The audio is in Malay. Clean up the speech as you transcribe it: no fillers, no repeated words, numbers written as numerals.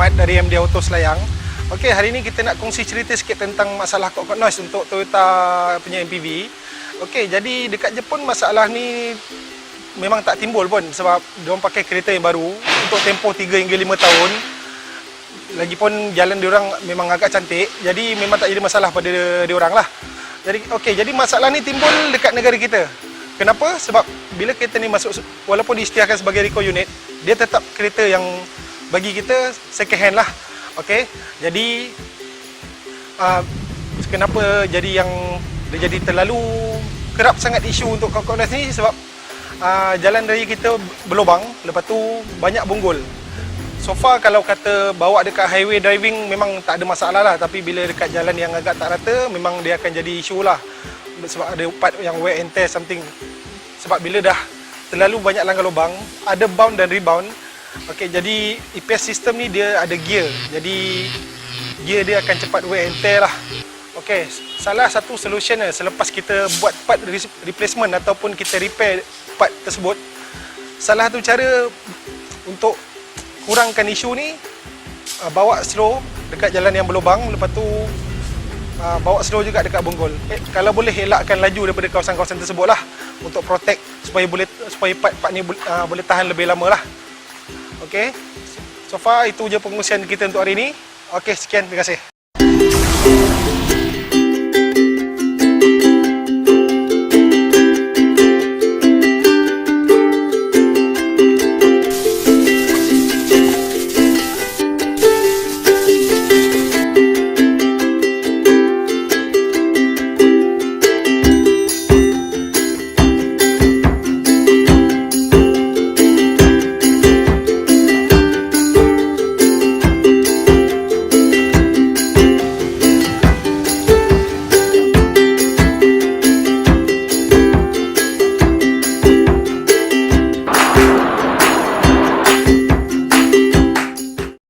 Ahmad dari MD Auto Selayang. Okey, hari ini kita nak kongsi cerita sikit tentang masalah cockpit noise untuk Toyota punya MPV. Okey, jadi dekat Jepun masalah ni memang tak timbul pun sebab diorang pakai kereta yang baru untuk tempoh 3 hingga 5 tahun. Lagipun jalan diorang memang agak cantik, jadi memang tak jadi masalah pada diorang lah. Jadi okey, jadi masalah ni timbul dekat negara kita. Kenapa? Sebab bila kereta ni masuk, walaupun diisytiharkan sebagai recall unit, dia tetap kereta yang bagi kita second hand lah. Okey, jadi kenapa jadi yang dia jadi terlalu kerap sangat isu untuk cockpit noise ni sebab jalan raya kita berlubang, lepas tu banyak bonggol. So far kalau kata bawa dekat highway driving memang tak ada masalah lah, tapi bila dekat jalan yang agak tak rata memang dia akan jadi isu lah sebab ada part yang wear and tear something. Sebab bila dah terlalu banyak langgar lubang, ada bound dan rebound. Okey, jadi EPS system ni dia ada gear, jadi gear dia akan cepat wear and tear lah. Okey, salah satu solution selepas kita buat part replacement ataupun kita repair part tersebut, salah satu cara untuk kurangkan isu ni, bawa slow dekat jalan yang berlubang, lepas tu bawa slow juga dekat bonggol. Kalau boleh elakkan laju daripada kawasan-kawasan tersebut lah untuk protect supaya part ni boleh tahan lebih lama lah. Okey, so far itu je pengungsian kita untuk hari ini. Okey, sekian, terima kasih.